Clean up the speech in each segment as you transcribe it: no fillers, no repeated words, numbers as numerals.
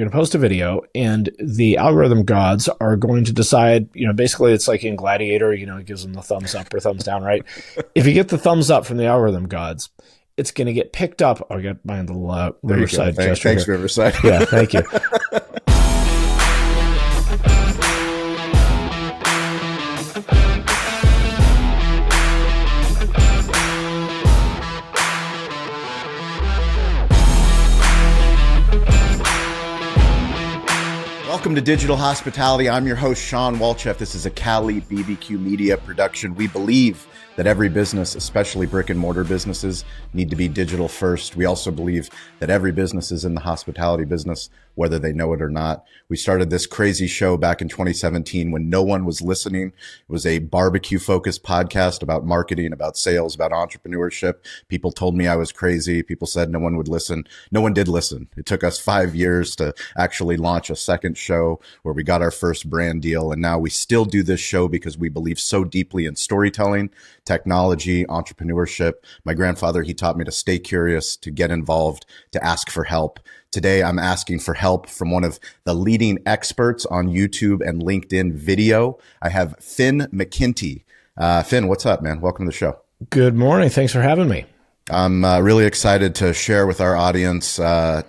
going to post a video, and the algorithm gods are going to decide, basically it's like in Gladiator, it gives them the thumbs up or thumbs down, right? If you get the thumbs up from the algorithm gods, it's going to get picked up. I got my little Riverside gesture. Thanks, Riverside. Yeah, thank you. Welcome to Digital Hospitality. I'm your host, Shawn Walchef. This is a Cali BBQ Media production. We believe that every business, especially brick and mortar businesses, need to be digital first. We also believe that every business is in the hospitality business, whether they know it or not. We started this crazy show back in 2017 when no one was listening. It was a barbecue-focused podcast about marketing, about sales, about entrepreneurship. People told me I was crazy. People said no one would listen. No one did listen. It took us 5 years to actually launch a second show where we got our first brand deal. And now we still do this show because we believe so deeply in storytelling, technology, entrepreneurship. My grandfather, he taught me to stay curious, to get involved, to ask for help. Today, I'm asking for help from one of the leading experts on YouTube and LinkedIn video. I have Finn McKenty. Finn, what's up, man? Welcome to the show. Good morning. Thanks for having me. I'm really excited to share with our audience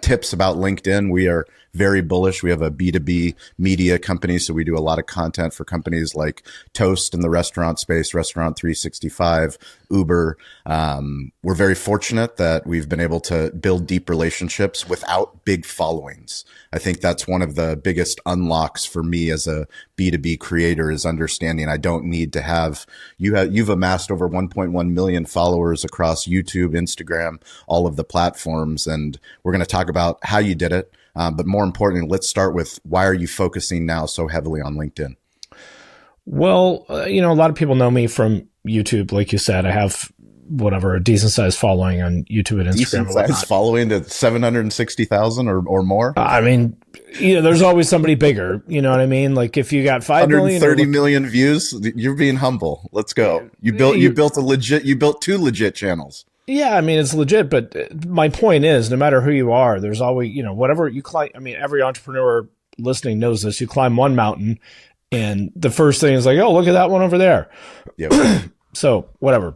tips about LinkedIn. We are very bullish. We have a B2B media company, so we do a lot of content for companies like Toast in the restaurant space, Restaurant 365, Uber. We're very fortunate that we've been able to build deep relationships without big followings. I think that's one of the biggest unlocks for me as a B2B creator is understanding I don't need to have, you've amassed over 1.1 million followers across YouTube, Instagram, all of the platforms. And we're going to talk about how you did it. But more importantly, let's start with why are you focusing now so heavily on LinkedIn? Well, a lot of people know me from YouTube. Like you said, I have a decent sized following on YouTube and Instagram. Decent sized following to 760,000 or more. I mean, there's always somebody bigger. You know what I mean? Like if you got 130 million views, you're being humble. Let's go. You built two legit channels. Yeah, I mean, it's legit, but my point is, no matter who you are, there's always, whatever you climb. I mean, every entrepreneur listening knows this. You climb one mountain, and the first thing is like, oh, look at that one over there. Yep. So whatever.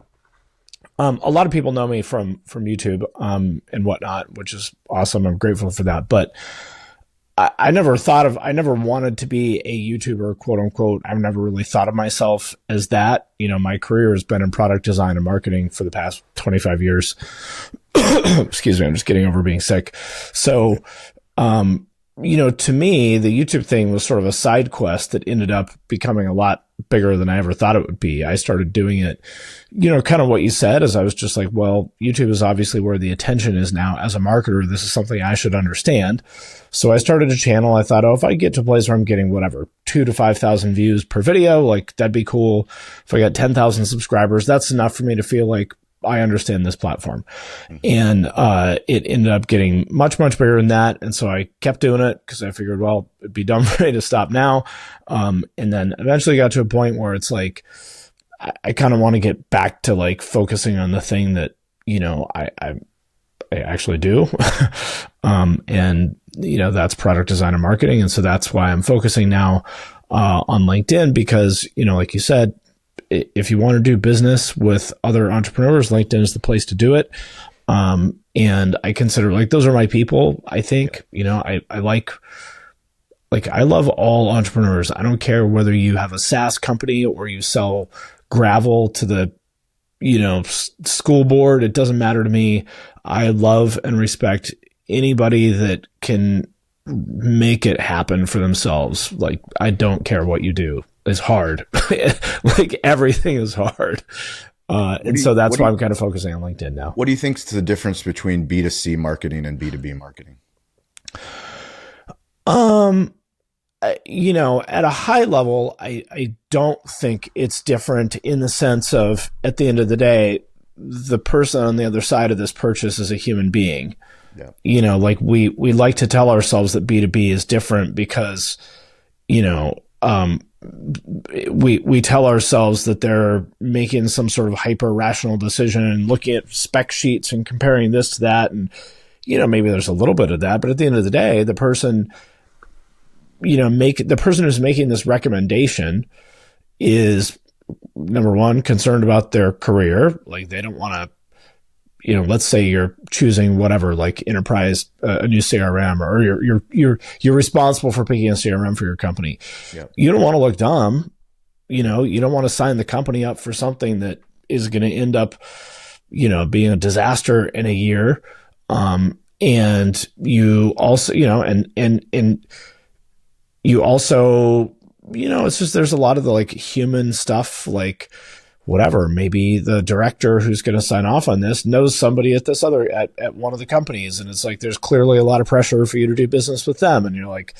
A lot of people know me from YouTube and whatnot, which is awesome. I'm grateful for that. But I never wanted to be a YouTuber, quote unquote. I've never really thought of myself as that. My career has been in product design and marketing for the past 25 years. Excuse me. I'm just getting over being sick. So, to me, the YouTube thing was sort of a side quest that ended up becoming a lot bigger than I ever thought it would be. I started doing it, kind of what you said, as I was just like, well, YouTube is obviously where the attention is now. As a marketer, this is something I should understand. So I started a channel. I thought, if I get to a place where I'm getting 2,000 to 5,000 views per video, like that'd be cool. If I got 10,000 subscribers, that's enough for me to feel like I understand this platform. And it ended up getting much, much bigger than that. And so I kept doing it because I figured, well, it'd be dumb for me to stop now. And then eventually got to a point where it's like, I kind of want to get back to like focusing on the thing that, I actually do. And, that's product design and marketing. And so that's why I'm focusing now on LinkedIn because, like you said, if you want to do business with other entrepreneurs, LinkedIn is the place to do it. And I consider like, those are my people. I think, I love all entrepreneurs. I don't care whether you have a SaaS company or you sell gravel to the, school board. It doesn't matter to me. I love and respect anybody that can make it happen for themselves. Like, I don't care what you do. It's hard. Like everything is hard. And so that's why I'm kind of focusing on LinkedIn now. What do you think is the difference between B2C marketing and B2B marketing? At a high level, I don't think it's different in the sense of, at the end of the day, the person on the other side of this purchase is a human being. Yeah. Like we like to tell ourselves that B2B is different because, we tell ourselves that they're making some sort of hyper rational decision and looking at spec sheets and comparing this to that. And, maybe there's a little bit of that, but at the end of the day, the person, the person who's making this recommendation is, number one, concerned about their career. Like they don't want to, let's say you're choosing whatever, like enterprise, a new CRM, or you're responsible for picking a CRM for your company. Yep. You don't want to look dumb. You don't want to sign the company up for something that is going to end up, being a disaster in a year. And you also, and you also, it's just, there's a lot of the like human stuff, like whatever, maybe the director who's going to sign off on this knows somebody at this other, at one of the companies. And it's like, there's clearly a lot of pressure for you to do business with them. And you're like,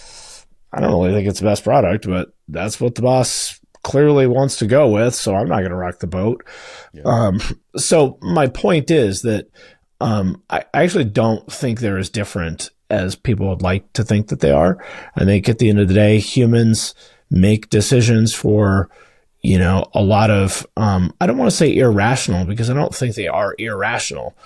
I don't really think it's the best product, but that's what the boss clearly wants to go with. So I'm not going to rock the boat. Yeah. So my point is that, I actually don't think they're as different as people would like to think that they are. I think at the end of the day, humans make decisions for, a lot of, I don't want to say irrational, because I don't think they are irrational.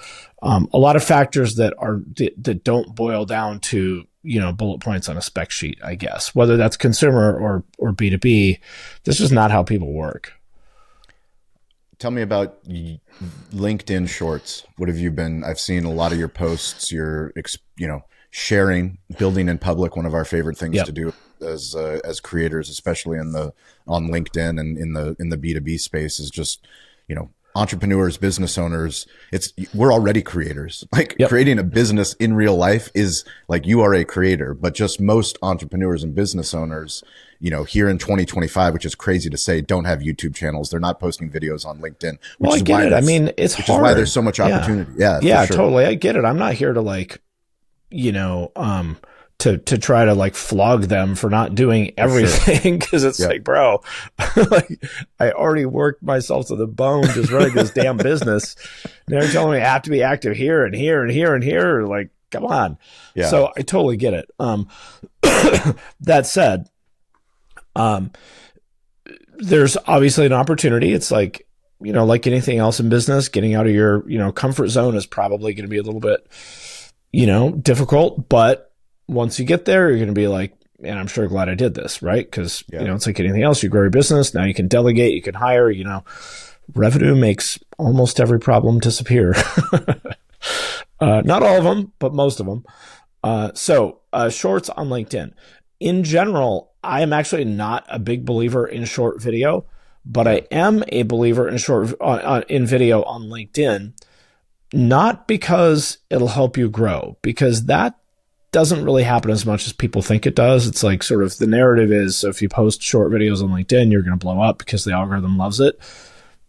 A lot of factors that don't boil down to, bullet points on a spec sheet, I guess, whether that's consumer or B2B. This is not how people work. Tell me about LinkedIn Shorts. What have you been? I've seen a lot of your posts. You're, sharing, building in public. One of our favorite things to do as creators, especially on LinkedIn and in the B2B space, is just, entrepreneurs, business owners. We're already creators. Like creating a business in real life is like, you are a creator, but just most entrepreneurs and business owners, here in 2025, which is crazy to say, don't have YouTube channels. They're not posting videos on LinkedIn. Well, I get it. I mean, it's hard. Which is why there's so much opportunity. Yeah, sure. Totally. I get it. I'm not here to like, to try to like flog them for not doing everything, because it's like, bro, like I already worked myself to the bone just running this damn business. Now you're telling me I have to be active here and here and here and here. Like, come on. Yeah. So I totally get it. That said, there's obviously an opportunity. It's like, like anything else in business, getting out of your, comfort zone is probably going to be a little bit, difficult, but once you get there, you're going to be like, man, I'm sure glad I did this, right? Because, it's like anything else. You grow your business. Now you can delegate, you can hire, revenue makes almost every problem disappear. Not all of them, but most of them. So shorts on LinkedIn. In general, I am actually not a big believer in short video, but I am a believer in in video on LinkedIn, not because it'll help you grow, because that doesn't really happen as much as people think it does. It's like sort of the narrative is, so if you post short videos on LinkedIn, you're going to blow up because the algorithm loves it.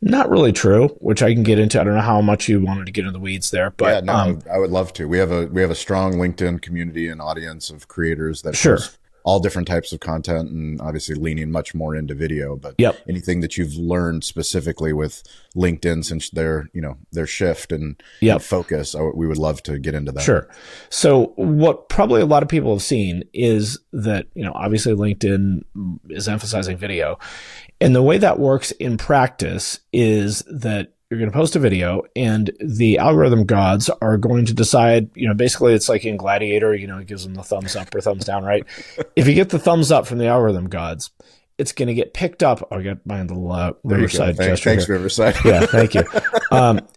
Not really true, which I can get into. I don't know how much you wanted to get into the weeds there, but I would love to. We have a strong LinkedIn community and audience of creators that post all different types of content, and obviously leaning much more into video. But anything that you've learned specifically with LinkedIn since their shift and focus, we would love to get into that. Sure. So what probably a lot of people have seen is that, obviously LinkedIn is emphasizing video. And the way that works in practice is that you're going to post a video and the algorithm gods are going to decide, basically it's like in Gladiator, it gives them the thumbs up or thumbs down, right? If you get the thumbs up from the algorithm gods, it's going to get picked up. Oh, I got my little Riverside gesture. Thanks, Riverside. Yeah, thank you.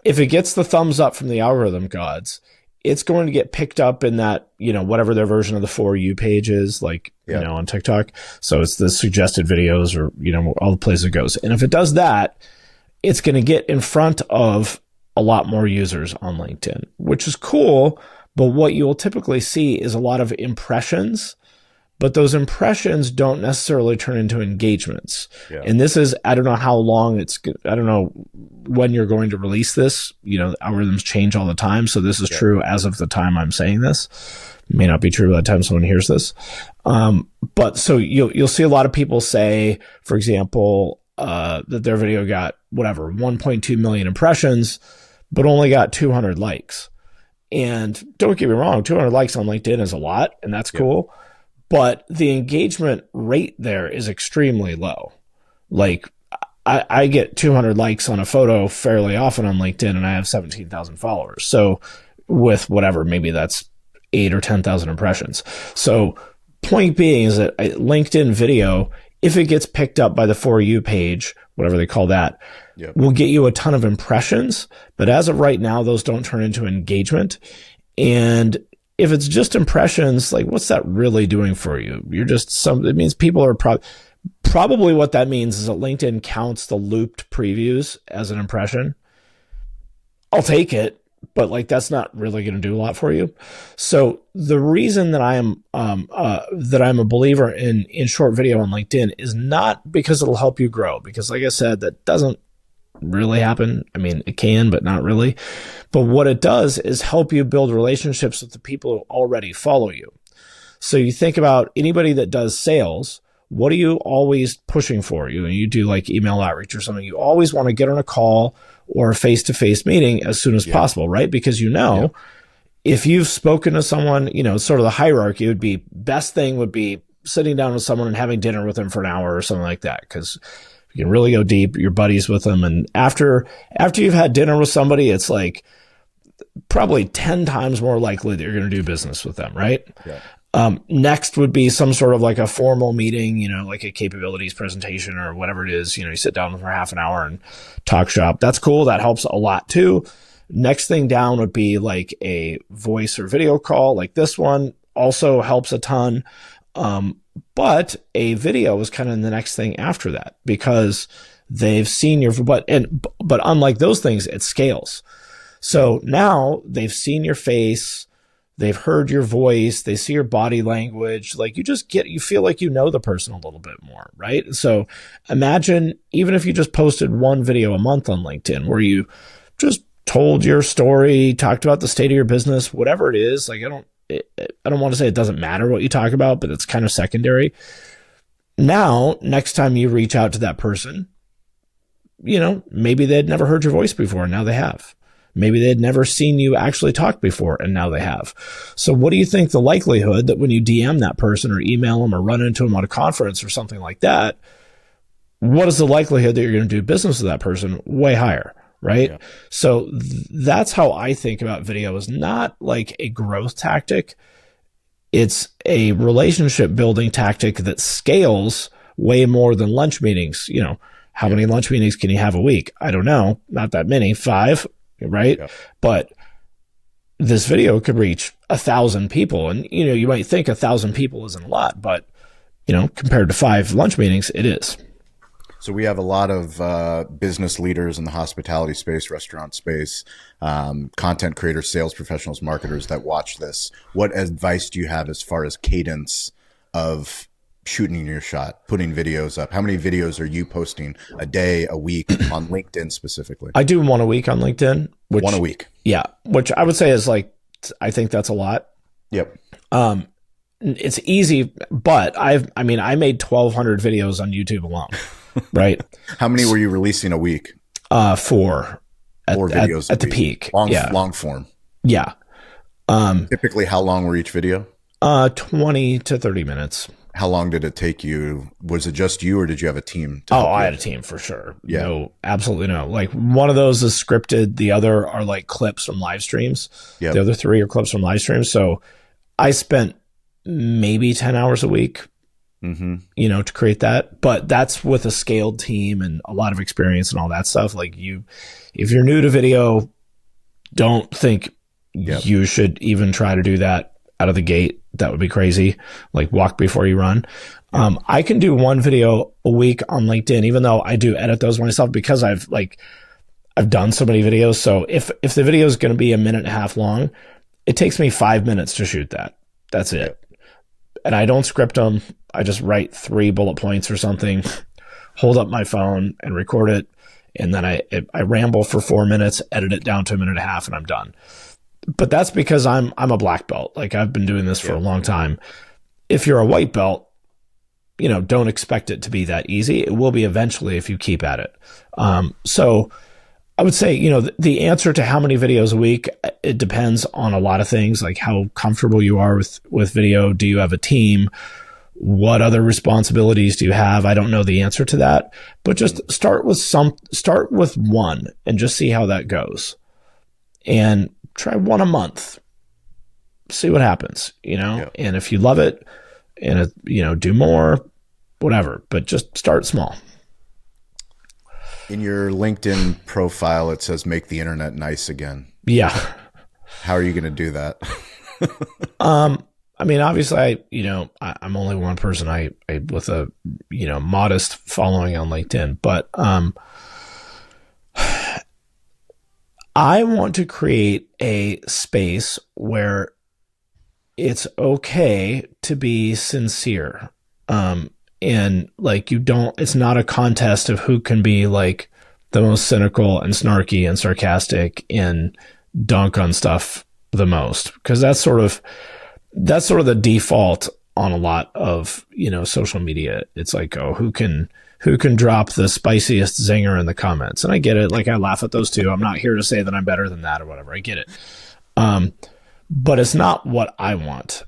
If it gets the thumbs up from the algorithm gods, it's going to get picked up in that, whatever their version of the For You page is, like, on TikTok. So it's the suggested videos or, all the places it goes. And if it does that, it's going to get in front of a lot more users on LinkedIn, which is cool. But what you'll typically see is a lot of impressions, but those impressions don't necessarily turn into engagements. Yeah. And this is, I don't know how long I don't know when you're going to release this. Algorithms change all the time. So this is true as of the time I'm saying this. It may not be true by the time someone hears this. But so you'll see a lot of people say, for example, that their video got 1.2 million impressions, but only got 200 likes. And don't get me wrong, 200 likes on LinkedIn is a lot, and that's cool. But the engagement rate there is extremely low. Like I get 200 likes on a photo fairly often on LinkedIn, and I have 17,000 followers. So, with whatever, maybe that's 8 or 10,000 impressions. So point being is that LinkedIn video, if it gets picked up by the For You page, whatever they call that, will get you a ton of impressions. But as of right now, those don't turn into engagement. And if it's just impressions, like what's that really doing for you? It means people are probably what that means is that LinkedIn counts the looped previews as an impression. I'll take it, but like that's not really going to do a lot for you. So the reason that I'm a believer in short video on LinkedIn is not because it'll help you grow, because like I said, that doesn't really happen. I mean, it can, but not really. But what it does is help you build relationships with the people who already follow you. So you think about anybody that does sales. What are you always pushing for? You do like email outreach or something. You always want to get on a call or a face-to-face meeting as soon as possible, right? Because if you've spoken to someone, sort of the hierarchy best thing would be sitting down with someone and having dinner with them for an hour or something like that. Because you can really go deep, you're buddies with them. And after you've had dinner with somebody, it's like probably 10 times more likely that you're going to do business with them, right? Yeah. Next would be some sort of like a formal meeting, like a capabilities presentation or whatever it is. You sit down for half an hour and talk shop. That's cool. That helps a lot too. Next thing down would be like a voice or video call like this one. Also helps a ton. But a video is kind of the next thing after that because they've seen but unlike those things, it scales. So now they've seen your face. They've heard your voice. They see your body language. Like you feel like you know the person a little bit more, right? So imagine even if you just posted one video a month on LinkedIn where you just told your story, talked about the state of your business, whatever it is. Like I don't want to say it doesn't matter what you talk about, but it's kind of secondary. Now, next time you reach out to that person, maybe they'd never heard your voice before, and now they have. Maybe they'd never seen you actually talk before, and now they have. So what do you think the likelihood that when you DM that person or email them or run into them at a conference or something like that, what is the likelihood that you're going to do business with that person? Way higher, right? Yeah. So that's how I think about video, is not like a growth tactic. It's a relationship building tactic that scales way more than lunch meetings. How many lunch meetings can you have a week? I don't know. Not that many, 5. Right. Yeah. But this video could reach 1,000 people. And, you might think 1,000 people isn't a lot, but, compared to 5 lunch meetings, it is. So we have a lot of business leaders in the hospitality space, restaurant space, content creators, sales professionals, marketers that watch this. What advice do you have as far as cadence of shooting your shot, putting videos up? How many videos are you posting a day, a week on LinkedIn specifically? I do 1 a week on LinkedIn. One a week. Yeah. Which I would say is I think that's a lot. Yep. It's easy, but I made 1,200 videos on YouTube alone. Right. How many were you releasing a week? 4. 4 videos at the peak. Long form. Yeah. Typically, how long were each video? 20 to 30 minutes. How long did it take you? Was it just you, or did you have a team? I had a team for sure. Yeah. No, absolutely no. Like one of those is scripted. The other are like clips from live streams. Yep. The other 3 are clips from live streams. So I spent maybe 10 hours a week, to create that. But that's with a scaled team and a lot of experience and all that stuff. Like if you're new to video, don't think you should even try to do that out of the gate. That would be crazy. Like walk before you run. I can do 1 video a week on LinkedIn, even though I do edit those myself because I've done so many videos. So if the video is going to be a minute and a half long, it takes me 5 minutes to shoot that. That's it. And I don't script them. I just write 3 bullet points or something, hold up my phone and record it. And then I ramble for 4 minutes, edit it down to a minute and a half, and I'm done. But that's because I'm a black belt. Like I've been doing this for a long time. If you're a white belt, don't expect it to be that easy. It will be eventually if you keep at it. So I would say, the answer to how many videos a week, it depends on a lot of things, like how comfortable you are with video. Do you have a team? What other responsibilities do you have? I don't know the answer to that, but just start with 1 and just see how that goes. And try one a month, see what happens, and if you love it and, do more, whatever, but just start small. In your LinkedIn profile, it says, make the internet nice again. Yeah. How are you going to do that? I mean, obviously, I'm only one person. I with a, modest following on LinkedIn, but I want to create a space where it's okay to be sincere. And like, it's not a contest of who can be like the most cynical and snarky and sarcastic and dunk on stuff the most, because that's sort of the default on a lot of, social media. It's like, oh, who can drop the spiciest zinger in the comments? And I get it. Like, I laugh at those too. I'm not here to say that I'm better than that or whatever. I get it. But it's not what I want,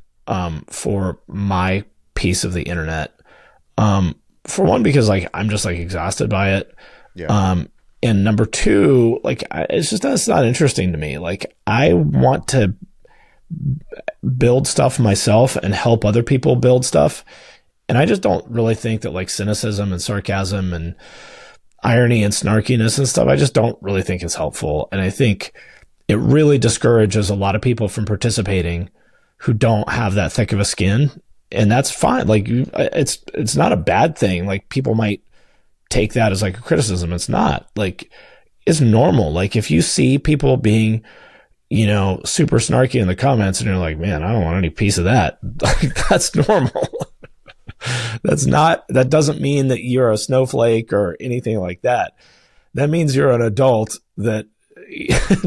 for my piece of the internet. For one, because like, I'm just like exhausted by it. Yeah. And number two, like, that's not interesting to me. Like, I want to build stuff myself and help other people build stuff. And I just don't really think that like cynicism and sarcasm and irony and snarkiness and stuff, I just don't really think it's helpful. And I think it really discourages a lot of people from participating who don't have that thick of a skin. And that's fine. Like, it's not a bad thing. Like, people might take that as like a criticism. It's not. Like, it's normal. Like, if you see people being, super snarky in the comments and you're like, man, I don't want any piece of that. Like, that's normal. That doesn't mean that you're a snowflake or anything like that. That means you're an adult that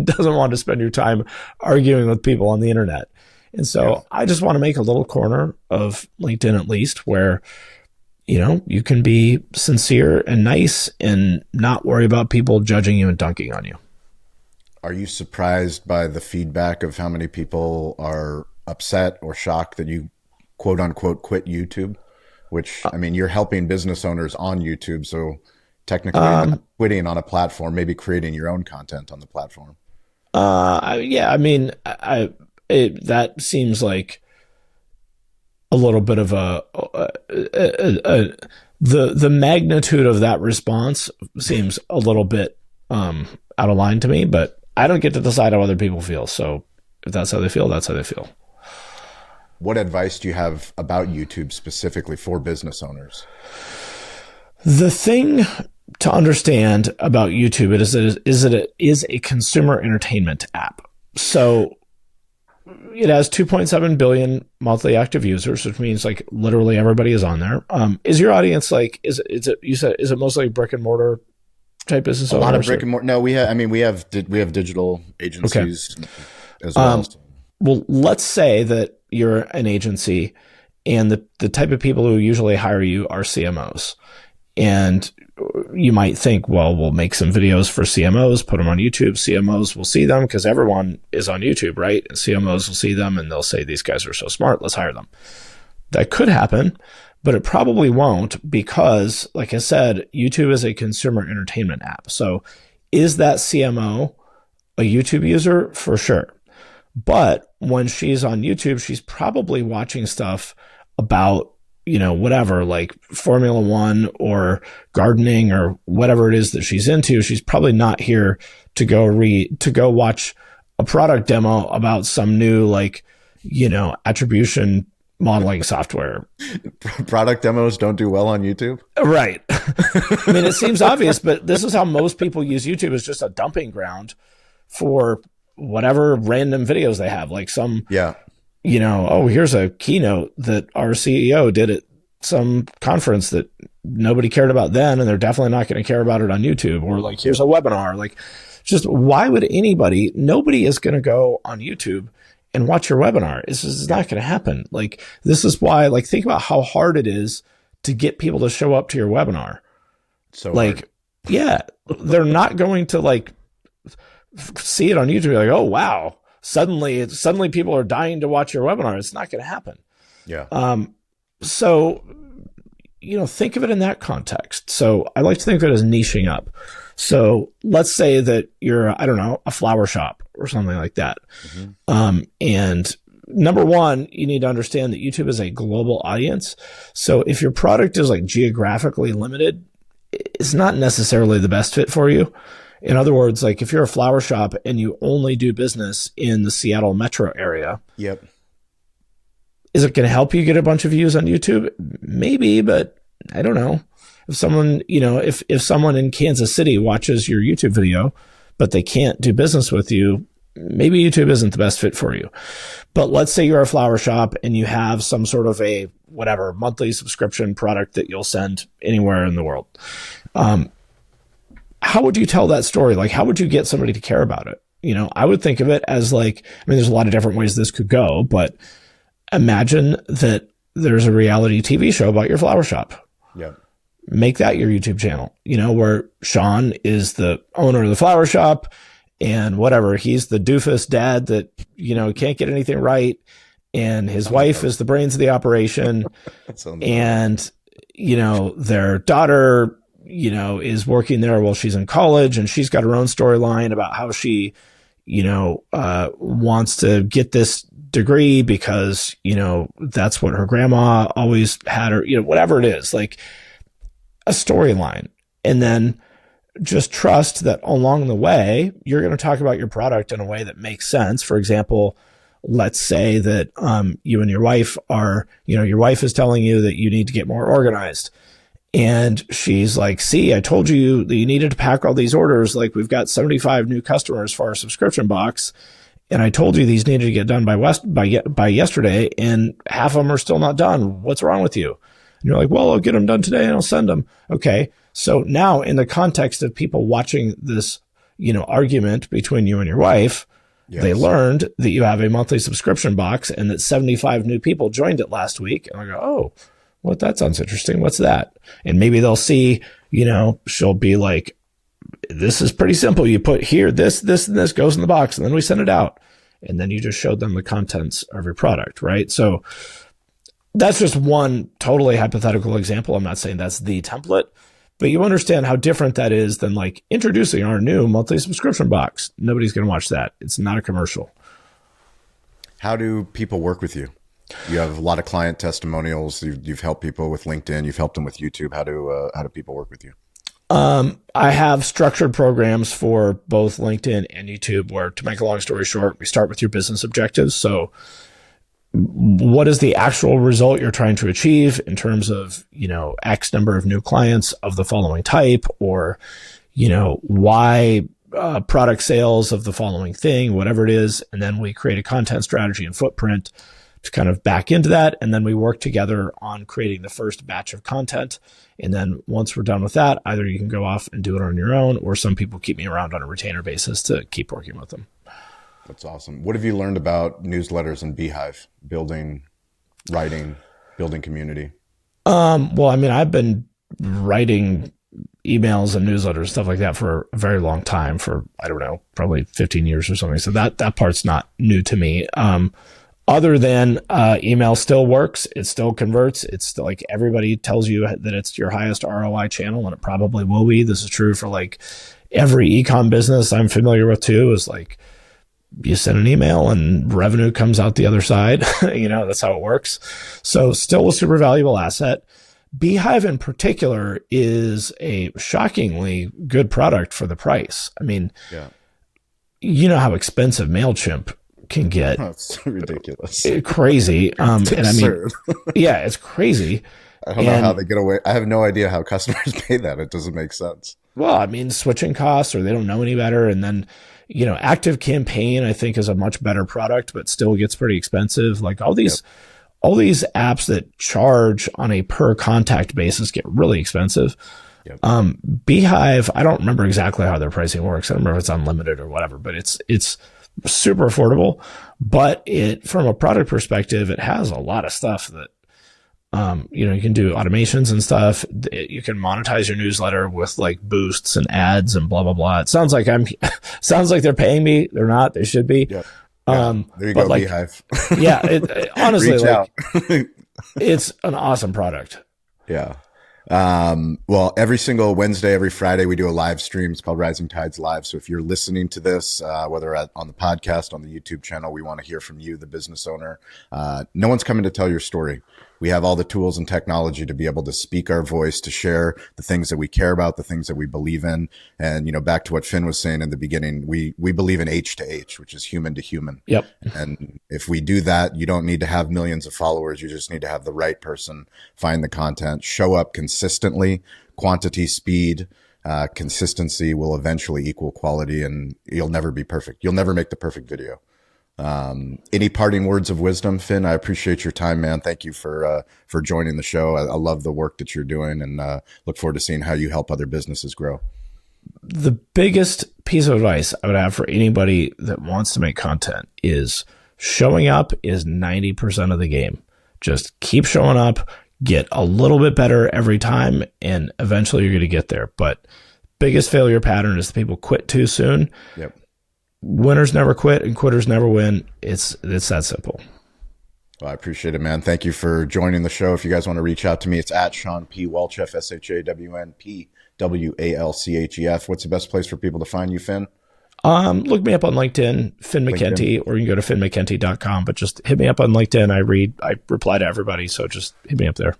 doesn't want to spend your time arguing with people on the internet. And so I just want to make a little corner of LinkedIn, at least, where, you can be sincere and nice and not worry about people judging you and dunking on you. Are you surprised by the feedback of how many people are upset or shocked that you quote unquote quit YouTube? Which, I mean, you're helping business owners on YouTube. So technically not quitting on a platform, maybe creating your own content on the platform. Yeah, I mean, that seems like a little bit of the magnitude of that response seems a little bit out of line to me, but I don't get to decide how other people feel. So if that's how they feel, that's how they feel. What advice do you have about YouTube specifically for business owners? The thing to understand about YouTube is that it is a consumer entertainment app. So it has 2.7 billion monthly active users, which means like literally everybody is on there. Is your audience like, is it mostly brick and mortar type business? A lot of brick and mortar. No, we have digital agencies as well. Well, let's say that you're an agency and the type of people who usually hire you are CMOs. And you might think, well, we'll make some videos for CMOs, put them on YouTube. CMOs will see them because everyone is on YouTube, right? And CMOs will see them and they'll say, these guys are so smart, let's hire them. That could happen, but it probably won't because, like I said, YouTube is a consumer entertainment app. So is that CMO a YouTube user? For sure. But when she's on YouTube, she's probably watching stuff about, whatever, like Formula One or gardening or whatever it is that she's into. She's probably not here to go watch a product demo about some new, like, attribution modeling software. Product demos don't do well on YouTube. Right. I mean, it seems obvious, but this is how most people use YouTube, as just a dumping ground for whatever random videos they have, like some, oh, here's a keynote that our CEO did at some conference that nobody cared about then, and they're definitely not going to care about it on YouTube. Or like, here's a webinar. Like, just why would nobody is going to go on YouTube and watch your webinar. This is not going to happen. Like, this is why, like, think about how hard it is to get people to show up to your webinar. So like, hard. Yeah, they're not going to like see it on YouTube. Like, oh, wow. Suddenly people are dying to watch your webinar. It's not going to happen. Yeah. So, think of it in that context. So I like to think of it as niching up. So let's say that you're, I don't know, a flower shop or something like that. And number one, you need to understand that YouTube is a global audience. So if your product is like geographically limited, it's not necessarily the best fit for you. In other words, like if you're a flower shop and you only do business in the Seattle metro area, yep. Is it going to help you get a bunch of views on YouTube? Maybe, but I don't know. If someone, you know, if someone in Kansas City watches your YouTube video, but they can't do business with you, maybe YouTube isn't the best fit for you. But let's say you're a flower shop and you have some sort of a whatever monthly subscription product that you'll send anywhere in the world. How would you tell that story? Like, how would you get somebody to care about it? You know, I would think of it as like, I mean, there's a lot of different ways this could go, but imagine that there's a reality TV show about your flower shop. Yeah. Make that your YouTube channel, you know, where Shawn is the owner of the flower shop and whatever. He's the doofus dad that, you know, can't get anything right. And his wife is the brains of the operation. And, you know, their daughter, you know, is working there while she's in college, and she's got her own storyline about how she, you know, wants to get this degree because, you know, that's what her grandma always had her, you know, whatever it is, like a storyline. And then just trust that along the way, you're going to talk about your product in a way that makes sense. For example, let's say that you and your wife are, you know, your wife is telling you that you need to get more organized. And she's like, see, I told you that you needed to pack all these orders. Like, we've got 75 new customers for our subscription box. And I told you these needed to get done by yesterday, and half of them are still not done. What's wrong with you? And you're like, well, I'll get them done today and I'll send them. Okay. So now in the context of people watching this, you know, argument between you and your wife, yes, they learned that you have a monthly subscription box and that 75 new people joined it last week. And I go, oh, well, that sounds interesting. What's that? And maybe they'll see, you know, she'll be like, this is pretty simple. You put here, this, and this goes in the box, and then we send it out. And then you just showed them the contents of your product, right? So that's just one totally hypothetical example. I'm not saying that's the template, but you understand how different that is than like introducing our new monthly subscription box. Nobody's going to watch that. It's not a commercial. How do people work with you? You have a lot of client testimonials. You've helped people with LinkedIn. You've helped them with YouTube. How do people work with you? I have structured programs for both LinkedIn and YouTube where, to make a long story short, we start with your business objectives. So what is the actual result you're trying to achieve in terms of, you know, X number of new clients of the following type, or, you know, Y product sales of the following thing, whatever it is. And then we create a content strategy and footprint to kind of back into that. And then we work together on creating the first batch of content. And then once we're done with that, either you can go off and do it on your own, or some people keep me around on a retainer basis to keep working with them. That's awesome. What have you learned about newsletters and Beehive, building, writing, building community? Well, I mean, I've been writing emails and newsletters, stuff like that for a very long time, for, I don't know, probably 15 years or something. So that part's not new to me. Other than email still works, it still converts. It's still, like, everybody tells you that it's your highest ROI channel, and it probably will be. This is true for like every e-com business I'm familiar with too. Is like, you send an email and revenue comes out the other side. You know, that's how it works. So still a super valuable asset. Beehive in particular is a shockingly good product for the price. I mean, yeah, you know how expensive MailChimp can get. Oh, it's ridiculous. Crazy. And I mean, yeah, it's crazy. I don't know how they get away. I have no idea how customers pay that. It doesn't make sense. Well, I mean, switching costs, or they don't know any better. And then, you know, Active Campaign, I think, is a much better product, but still gets pretty expensive. Like all these apps that charge on a per contact basis get really expensive. Yep. Beehive, I don't remember exactly how their pricing works. I don't remember if it's unlimited or whatever, but it's super affordable. But from a product perspective, it has a lot of stuff that, you know, you can do automations and stuff. You can monetize your newsletter with like boosts and ads and blah, blah, blah. It sounds like sounds like they're paying me. They're not, they should be. Yep. Yeah, there you go, like, Beehive. Yeah, honestly, like, it's an awesome product. Yeah. Well, every single Wednesday, every Friday, we do a live stream. It's called Rising Tides Live. So if you're listening to this, whether on the podcast, on the YouTube channel, we want to hear from you, the business owner. No one's coming to tell your story. We have all the tools and technology to be able to speak our voice, to share the things that we care about, the things that we believe in. And, you know, back to what Finn was saying in the beginning, we believe in H to H, which is human to human. Yep. And if we do that, you don't need to have millions of followers. You just need to have the right person, find the content, show up consistently. Quantity, speed, consistency will eventually equal quality, and you'll never be perfect. You'll never make the perfect video. Any parting words of wisdom, Finn? I appreciate your time, man. Thank you for joining the show. I love the work that you're doing, and look forward to seeing how you help other businesses grow. The biggest piece of advice I would have for anybody that wants to make content is showing up is 90% of the game. Just keep showing up, get a little bit better every time, and eventually you're going to get there. But biggest failure pattern is that people quit too soon. Yep. Winners never quit and quitters never win. It's that simple. Well, I appreciate it, man. Thank you for joining the show. If you guys want to reach out to me, it's at Shawn P. Walchef, ShawnPWalchef. What's the best place for people to find you, Finn? Look me up on LinkedIn, Finn McKenty, or you can go to finnmckenty.com, but just hit me up on LinkedIn. I reply to everybody. So just hit me up there.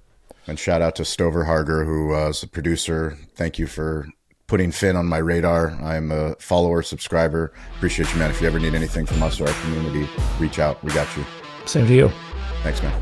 And shout out to Stover Harger, who is a producer. Thank you for putting Finn on my radar. I'm a follower, subscriber. Appreciate you, man. If you ever need anything from us or our community, reach out. We got you. Same to you. Thanks, man.